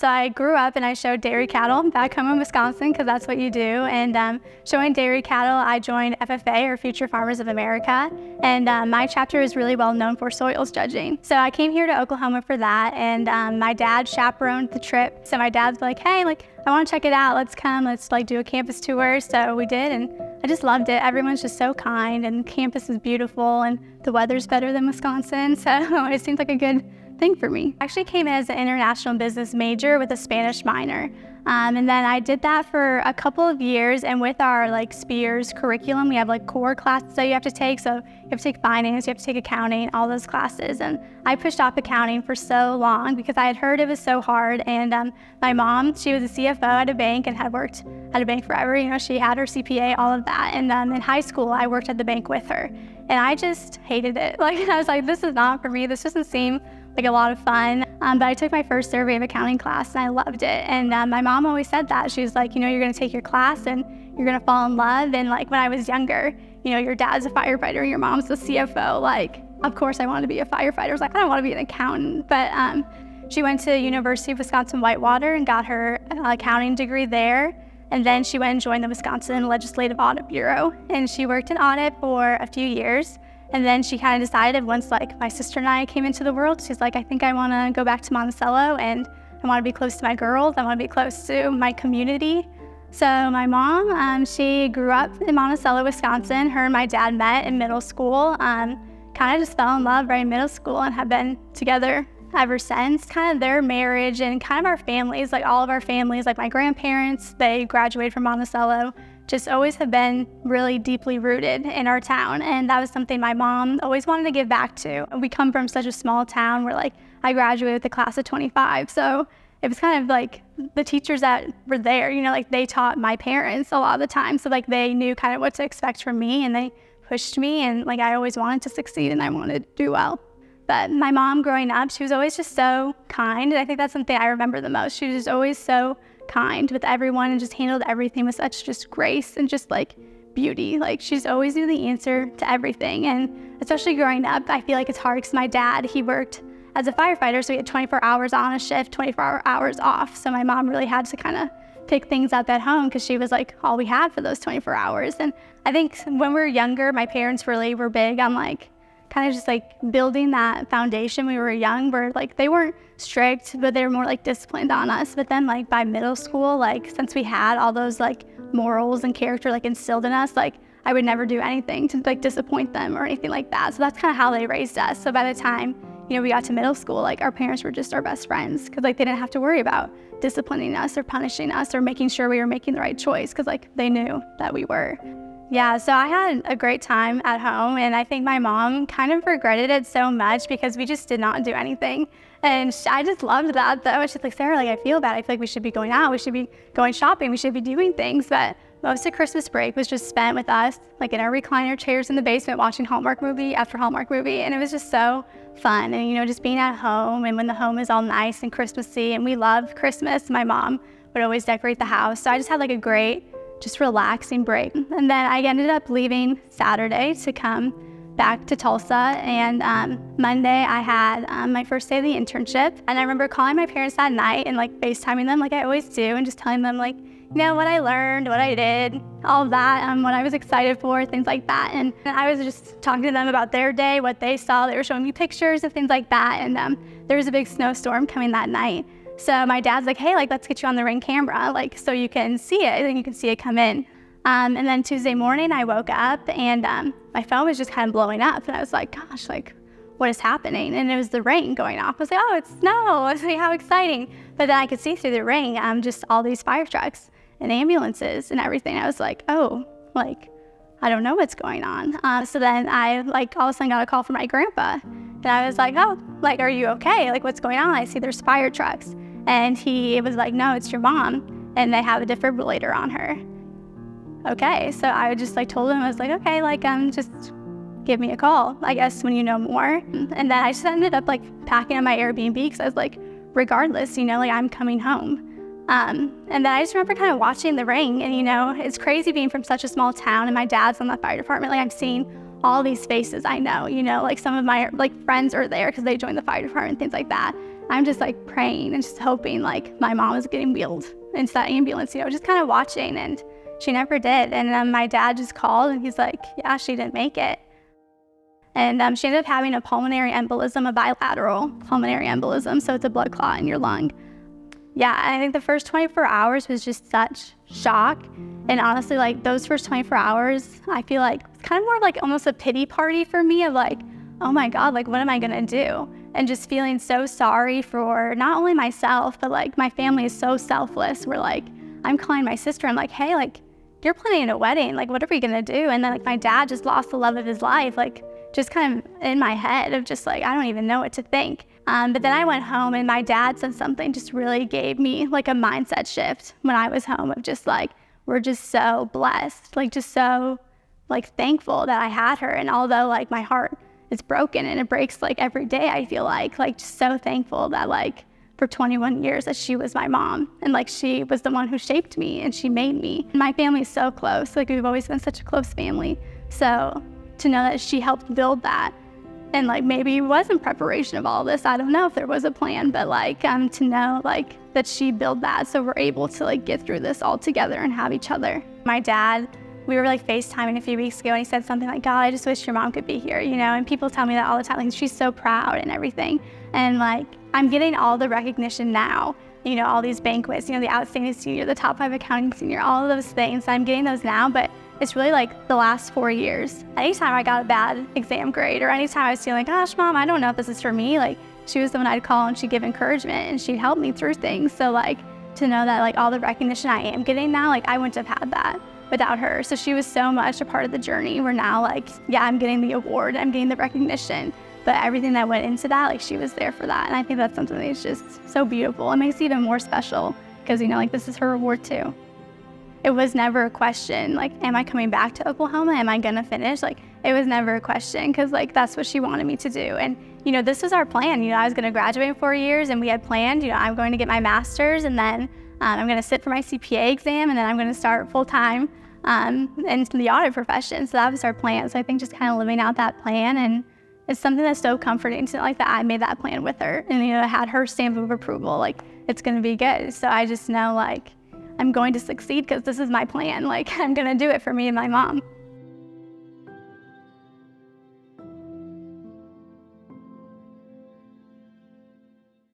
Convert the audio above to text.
So I grew up and I showed dairy cattle back home in Wisconsin because that's what you do. And showing dairy cattle, I joined FFA, or Future Farmers of America. And my chapter is really well known for soils judging. So I came here to Oklahoma for that. And my dad chaperoned the trip. So my dad's like, hey, I want to check it out. Let's come. Let's do a campus tour. So we did, and I just loved it. Everyone's just so kind, and the campus is beautiful, and the weather's better than Wisconsin. So it seems like a good thing for me. I actually came in as an international business major with a Spanish minor. And then I did that for a couple of years, and with our Spears curriculum, we have core classes that you have to take. So you have to take finance, you have to take accounting, all those classes. And I pushed off accounting for so long because I had heard it was so hard. And my mom, she was a CFO at a bank and had worked at a bank forever. She had her CPA, all of that. And in high school, I worked at the bank with her. And I just hated it. I was like, this is not for me. This doesn't seem like a lot of fun. But I took my first survey of accounting class and I loved it. And my mom always said that. She was like, you're gonna take your class and you're gonna fall in love. And when I was younger, your dad's a firefighter, your mom's a CFO. Of course I wanted to be a firefighter. I was like, I don't want to be an accountant. But she went to University of Wisconsin-Whitewater and got her accounting degree there. And then she went and joined the Wisconsin Legislative Audit Bureau. And she worked in audit for a few years. And then she kind of decided once my sister and I came into the world, she's like, I think I want to go back to Monticello and I want to be close to my girls. I want to be close to my community. So my mom, she grew up in Monticello, Wisconsin. Her and my dad met in middle school, kind of just fell in love right in middle school and have been together ever since. Kind of their marriage and kind of our families, all of our families, my grandparents, they graduated from Monticello, just always have been really deeply rooted in our town. And that was something my mom always wanted to give back to. We come from such a small town where I graduated with a class of 25. So it was kind of the teachers that were there, they taught my parents a lot of the time. So they knew kind of what to expect from me and they pushed me, and I always wanted to succeed and I wanted to do well. But my mom growing up, she was always just so kind. And I think that's something I remember the most. She was just always so kind with everyone and just handled everything with such just grace and just beauty. She's always knew the answer to everything. And especially growing up, I feel it's hard because my dad, he worked as a firefighter, so he had 24 hours on a shift, 24 hours off. So my mom really had to kind of pick things up at home because she was all we had for those 24 hours. And I think when we were younger, my parents really were big on kind of just building that foundation. We were young, where they weren't strict, but they were more disciplined on us. But then by middle school, since we had all those morals and character instilled in us, I would never do anything to disappoint them or anything like that. So that's kind of how they raised us. So by the time we got to middle school, our parents were just our best friends because they didn't have to worry about disciplining us or punishing us or making sure we were making the right choice because they knew that we were. Yeah, so I had a great time at home, and I think my mom kind of regretted it so much because we just did not do anything. And I just loved that, though. She's like, Sarah, I feel bad. I feel we should be going out. We should be going shopping. We should be doing things. But most of Christmas break was just spent with us, in our recliner chairs in the basement, watching Hallmark movie after Hallmark movie. And it was just so fun. And, just being at home, and when the home is all nice and Christmassy, and we love Christmas, my mom would always decorate the house. So I just had a great, just relaxing break. And then I ended up leaving Saturday to come back to Tulsa. And Monday I had my first day of the internship. And I remember calling my parents that night and FaceTiming them I always do, and just telling them what I learned, what I did, all of that, what I was excited for, things like that. And I was just talking to them about their day, what they saw. They were showing me pictures of things like that. And there was a big snowstorm coming that night. So my dad's like, hey, let's get you on the Ring camera, so you can see it, and you can see it come in. And then Tuesday morning, I woke up, and my phone was just kind of blowing up. And I was like, gosh, what is happening? And it was the rain going off. I was like, oh, it's snow. I was like, how exciting. But then I could see through the rain, just all these fire trucks and ambulances and everything. I was like, oh, I don't know what's going on. So then I all of a sudden got a call from my grandpa. And I was like, oh, are you okay? What's going on? I see there's fire trucks. And he was like, no, it's your mom, and they have a defibrillator on her. Okay, so I just told him, I was like, okay, just give me a call, I guess, when you know more. And then I just ended up packing up my Airbnb because I was like, regardless, I'm coming home. And then I just remember kind of watching the ring, and it's crazy being from such a small town, and my dad's on the fire department. I'm seeing all these faces I know, some of my friends are there because they joined the fire department, things like that. I'm just like praying and just hoping like my mom is getting wheeled into that ambulance, just kind of watching, and she never did. And then my dad just called and he's like, yeah, she didn't make it. And she ended up having a pulmonary embolism, a bilateral pulmonary embolism. So it's a blood clot in your lung. Yeah, I think the first 24 hours was just such shock. And honestly, like those first 24 hours, I feel like it's kind of more like almost a pity party for me of like, oh my God, like what am I gonna do? And just feeling so sorry for not only myself, but like my family is so selfless. We're like, I'm calling my sister, I'm like, hey, like you're planning a wedding, like what are we gonna do? And then like my dad just lost the love of his life, like just kind of in my head of just like, I don't even know what to think. But then I went home and my dad said something just really gave me like a mindset shift when I was home of just like, we're just so blessed, like just so like thankful that I had her. And although like my heart is broken and it breaks like every day, I feel like just so thankful that like for 21 years that she was my mom and like she was the one who shaped me and she made me. My family is so close, like we've always been such a close family. So to know that she helped build that, and like maybe it was in preparation of all this, I don't know if there was a plan, but like to know like that she built that so we're able to like get through this all together and have each other. My dad, we were like FaceTiming a few weeks ago and he said something like, God, I just wish your mom could be here, and people tell me that all the time, like she's so proud and everything. And like I'm getting all the recognition now, all these banquets, the outstanding senior, the top 5 accounting senior, all of those things. I'm getting those now, but it's really like the last 4 years. Anytime I got a bad exam grade or anytime I was feeling like, gosh, mom, I don't know if this is for me, like she was the one I'd call and she'd give encouragement and she'd help me through things. So like to know that like all the recognition I am getting now, like I wouldn't have had that without her. So she was so much a part of the journey where now like, yeah, I'm getting the award, I'm getting the recognition, but everything that went into that, like she was there for that. And I think that's something that's just so beautiful. It makes it even more special because, like this is her award too. It was never a question, like, am I coming back to Oklahoma? Am I gonna finish? Like, it was never a question because like that's what she wanted me to do. And, this was our plan. I was gonna graduate in 4 years and we had planned, I'm going to get my master's and then I'm gonna sit for my CPA exam and then I'm gonna start full-time into the audit profession. So that was our plan. So I think just kind of living out that plan, and it's something that's so comforting to like that I made that plan with her and, I had her stamp of approval, like it's gonna be good. So I just know like, I'm going to succeed because this is my plan. Like I'm gonna do it for me and my mom.